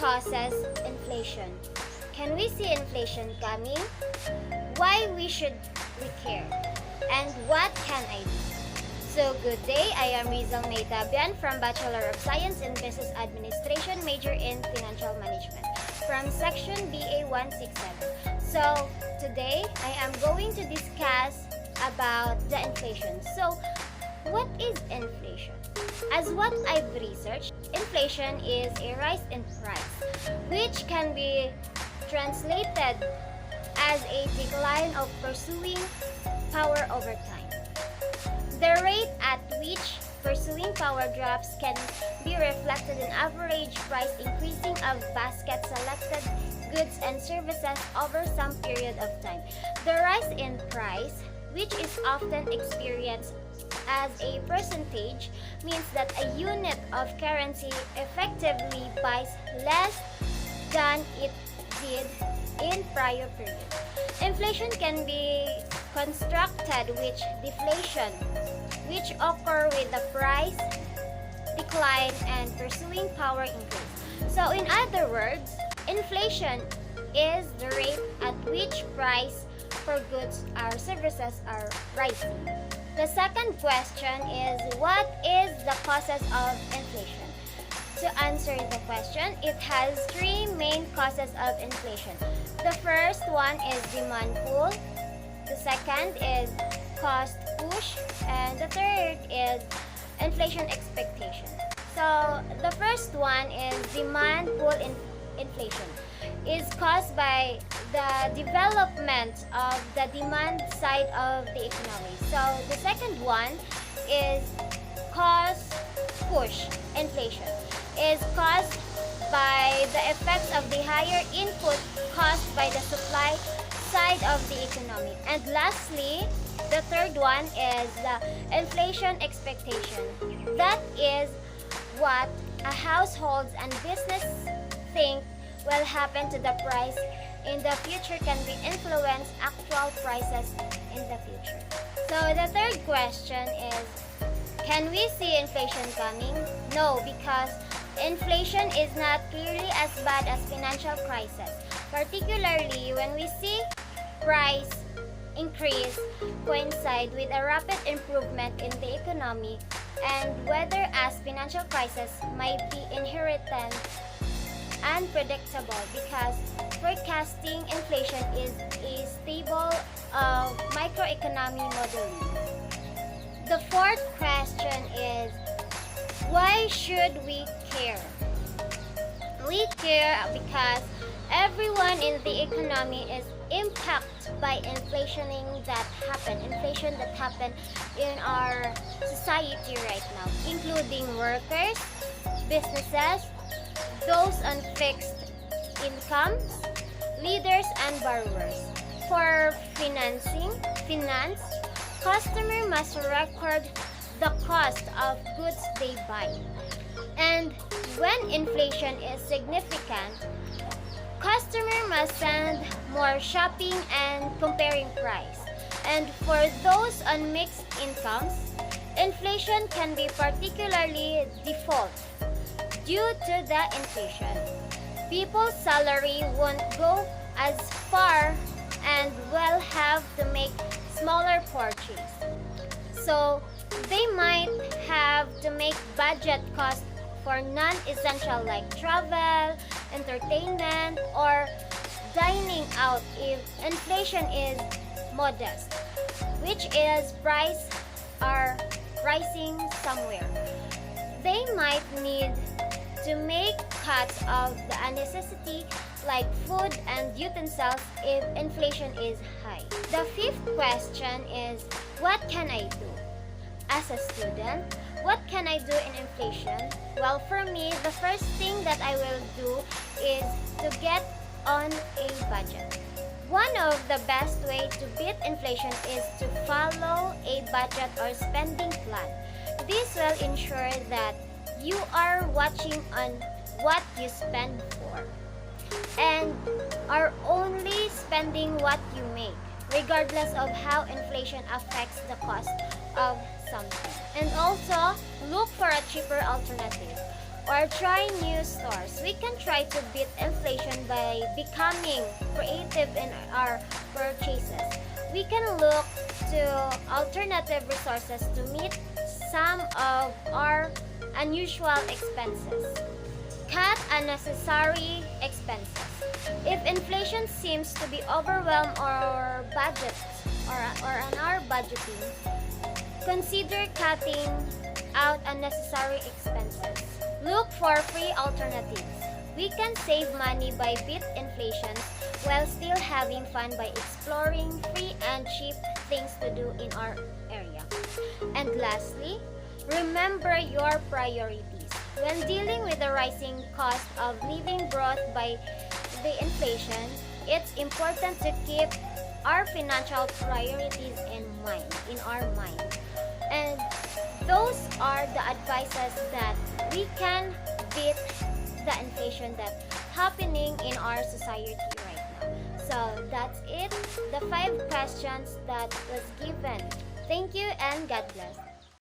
causes inflation? Can we see inflation coming? Why we should we care? And what can I do? So good day, I am Rizal Maytabian from Bachelor of Science in Business Administration, major in Financial Management from section BA 167. So today I am going to discuss about the inflation. So what is inflation? As what I've researched, inflation is a rise in price, which can be translated as a decline of purchasing power over time. The rate at which purchasing power drops can be reflected in average price increasing of basket selected goods and services over some period of time. The rise in price, which is often experienced as a percentage, means that a unit of currency effectively buys less than it did in prior periods. Inflation can be constructed with deflation, which occur with the price decline and purchasing power increase. So in other words, inflation is the rate at which price for goods or services are rising. The second question is, what is the causes of inflation? To answer the question, it has three main causes of inflation. The first one is demand pull, the second is cost push, and the third is inflation expectation. So the first one is demand pull inflation is caused by the development of the demand side of the economy. So the second one is cost push inflation is caused by the effects of the higher input caused by the supply side of the economy. And lastly, the third one is the inflation expectation. That is what a household and business think will happen to the price in the future can be influence actual prices in the future. So the third question is, can we see inflation coming? No, because inflation is not clearly as bad as financial crisis, particularly when we see price increase coincide with a rapid improvement in the economy, and whether as financial crisis might be inherent unpredictable because forecasting inflation is a stable microeconomy modeling. The fourth question is, why should we care? We care because everyone in the economy is impacted by inflation that happen in our society right now, including workers, businesses, those on fixed incomes, leaders and borrowers. For finance, customer must record the cost of goods they buy. And when inflation is significant, customer must spend more shopping and comparing price. And for those on mixed incomes, inflation can be particularly default. Due to the inflation, people's salary won't go as far and will have to make smaller purchases. So they might have to make budget costs for non-essential like travel, entertainment, or dining out if inflation is modest, which is prices are rising somewhere. They might need to make cuts of the necessity like food and utensils if inflation is high. The fifth question is, what can I do? As a student, what can I do in inflation? Well, for me, the first thing that I will do is to get on a budget. One of the best way to beat inflation is to follow a budget or spending plan. This will ensure that you are watching on what you spend for and are only spending what you make, regardless of how inflation affects the cost of something. And also, look for a cheaper alternative. or try new stores. We can try to beat inflation by becoming creative in our purchases. We can look to alternative resources to meet some of our unusual expenses. Cut unnecessary expenses. If inflation seems to be overwhelm our budgets or on our budgeting, consider cutting out unnecessary expenses. Look for free alternatives. We can save money by beat inflation while still having fun by exploring free and cheap things to do in our area. And lastly, remember your priorities. When dealing with the rising cost of living brought by the inflation, it's important to keep our financial priorities in our mind. And those are the advices that we can beat the inflation that's happening in our society right now. So that's it, the 5 questions that was given. Thank you and God bless.